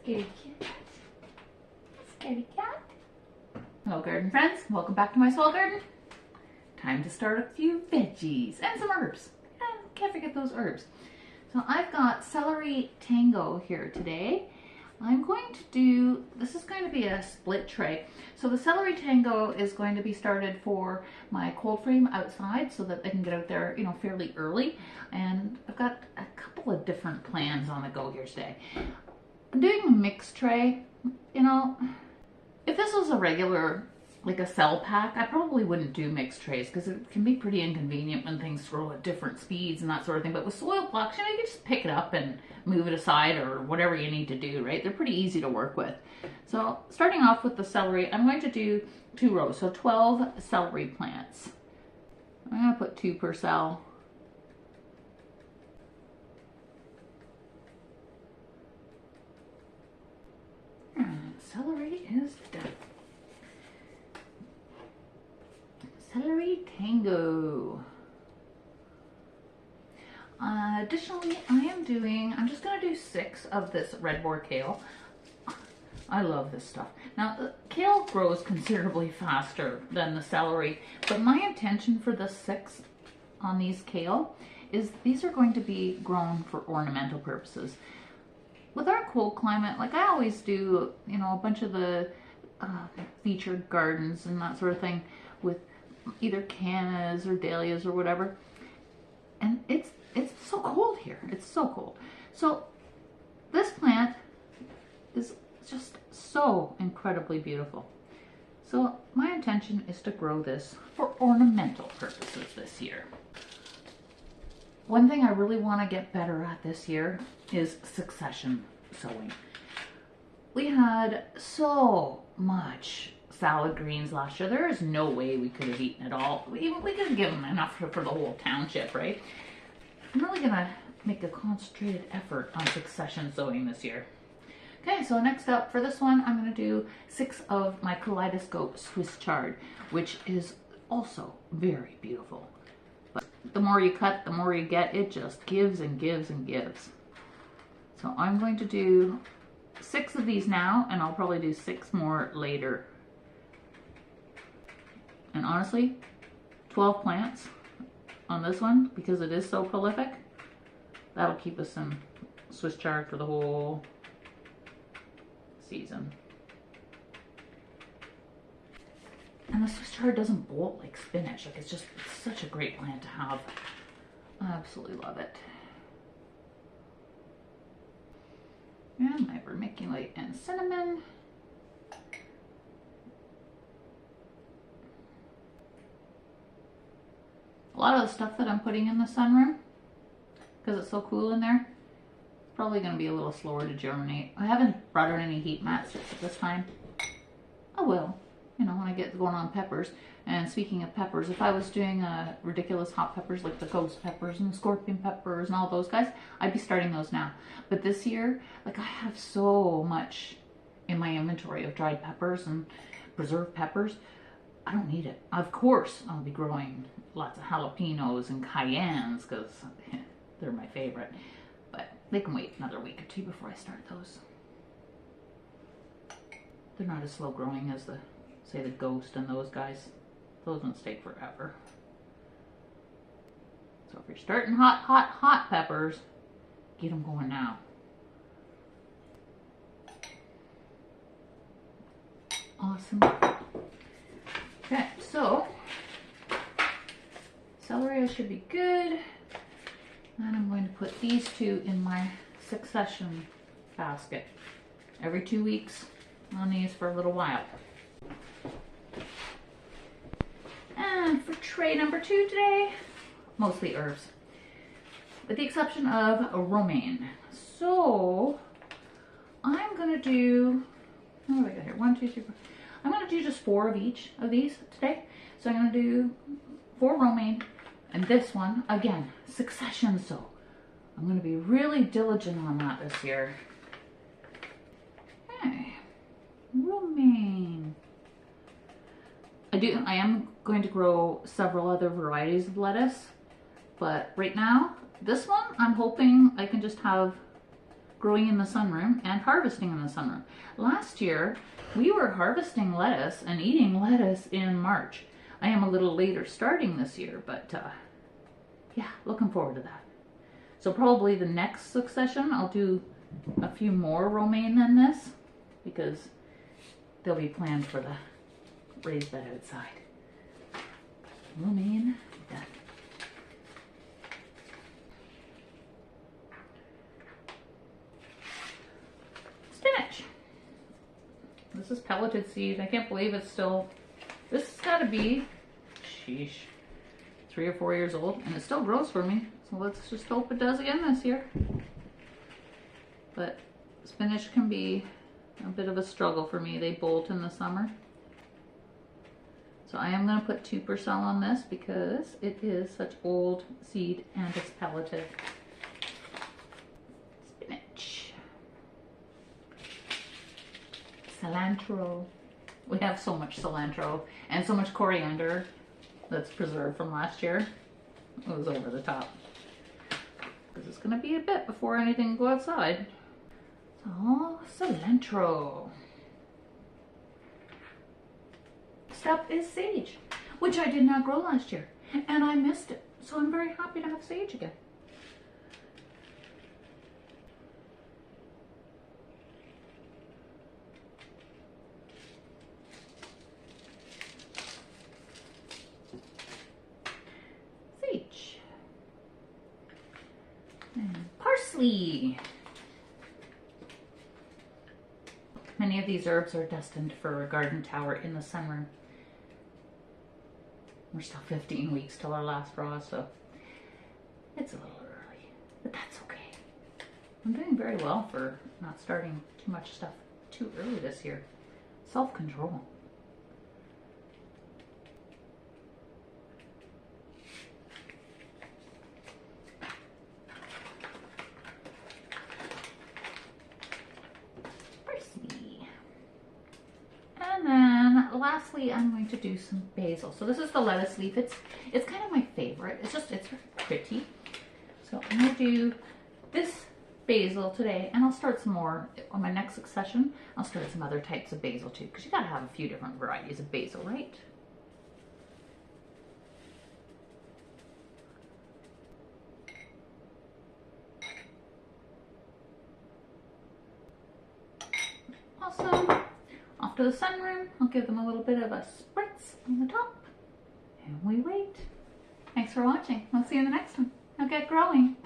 Scaredy cat. Scaredy cat. Hello garden friends, welcome back to my small garden. Time to start a few veggies and some herbs. And can't forget those herbs. So I've got celery tango here today. I'm going to do, this is going to be a split tray. So the celery tango is going to be started for my cold frame outside so that I can get out there, you know, fairly early. And I've got a couple of different plans on the go here today. I'm doing a mixed tray. You know, if this was a regular, like a cell pack, I probably wouldn't do mixed trays because it can be pretty inconvenient when things grow at different speeds and that sort of thing. But with soil blocks, you know, you can just pick it up and move it aside or whatever you need to do, right? They're pretty easy to work with. So starting off with the celery, I'm going to do 2 rows, so 12 celery plants. I'm going to put 2 per cell. And celery is done. Celery tango. Additionally, I'm just going to do 6 of this redbor kale. I love this stuff. Now, the kale grows considerably faster than the celery, but my intention for the 6 on these kale is these are going to be grown for ornamental purposes. With our cold climate, like I always do, you know, a bunch of the featured gardens and that sort of thing with either cannas or dahlias or whatever, and it's so cold here. It's so cold. So this plant is just so incredibly beautiful. So my intention is to grow this for ornamental purposes this year. One thing I really want to get better at this year is succession sowing. We had so much salad greens last year. There is no way we could have eaten it all. We could have given enough for the whole township, right? I'm really gonna make a concentrated effort on succession sowing this year. Okay, so next up for this one, I'm gonna do 6 of my kaleidoscope Swiss chard, which is also very beautiful. But the more you cut, the more you get. It just gives and gives and gives. So I'm going to do 6 of these now, and I'll probably do 6 more later. And honestly, 12 plants on this one, because it is so prolific, that'll keep us in Swiss chard for the whole season. And the Swiss chard doesn't bolt like spinach. Like it's such a great plant to have. I absolutely love it. And my vermiculite and cinnamon. A lot of the stuff that I'm putting in the sunroom, because it's so cool in there, it's probably going to be a little slower to germinate. I haven't brought out any heat mats at this time. I will, you know, when I get going on peppers. And speaking of peppers, if I was doing ridiculous hot peppers like the ghost peppers and the scorpion peppers and all those guys, I'd be starting those now. But this year, like I have so much in my inventory of dried peppers and preserved peppers, I don't need it. Of course, I'll be growing lots of jalapenos and cayennes because they're my favorite. But they can wait another week or 2 before I start those. They're not as slow growing as say the ghost and those guys. Those ones take forever. So if you're starting hot peppers, get them going now. Awesome. Okay, so celery should be good. And I'm going to put these 2 in my succession basket. Every 2 weeks on these for a little while. And for tray number 2 today, mostly herbs, with the exception of romaine. So I'm gonna do, what do I got here? 1, 2, 3, 4. I'm gonna do just 4 of each of these today. So I'm gonna do 4 romaine, and this one, again, succession sow. I'm gonna be really diligent on that this year. Okay, romaine. I am going to grow several other varieties of lettuce, but right now, this one, I'm hoping I can just have growing in the sunroom and harvesting in the sunroom. Last year, we were harvesting lettuce and eating lettuce in March. I am a little later starting this year, but yeah, looking forward to that. So probably the next succession, I'll do a few more romaine than this, because they'll be planned for the raised bed outside. Romaine done. Spinach. This is pelleted seed. I can't believe it's still, this has got to be, sheesh, 3 or 4 years old, and it still grows for me. So let's just hope it does again this year. But spinach can be a bit of a struggle for me. They bolt in the summer. So I am going to put 2% on this because it is such old seed and it's pelleted. Spinach. Cilantro. We have so much cilantro and so much coriander that's preserved from last year. It was over the top. Because it's going to be a bit before anything go outside. So, cilantro. Next up is sage, which I did not grow last year, and I missed it. So I'm very happy to have sage again. Sage. And parsley. Many of these herbs are destined for a garden tower in the sunroom. We're still 15 weeks till our last raw, so it's a little early, but that's okay. I'm doing very well for not starting too much stuff too early this year. Self-control. Lastly, I'm going to do some basil. So this is the lettuce leaf. It's kind of my favorite. It's very pretty. So I'm going to do this basil today, and I'll start some more on my next succession. I'll start some other types of basil too, because you got to have a few different varieties of basil, right? Awesome. Off to the sunroom. I'll give them a little bit of a spritz on the top. And we wait. Thanks for watching. I'll see you in the next one. Now get growing.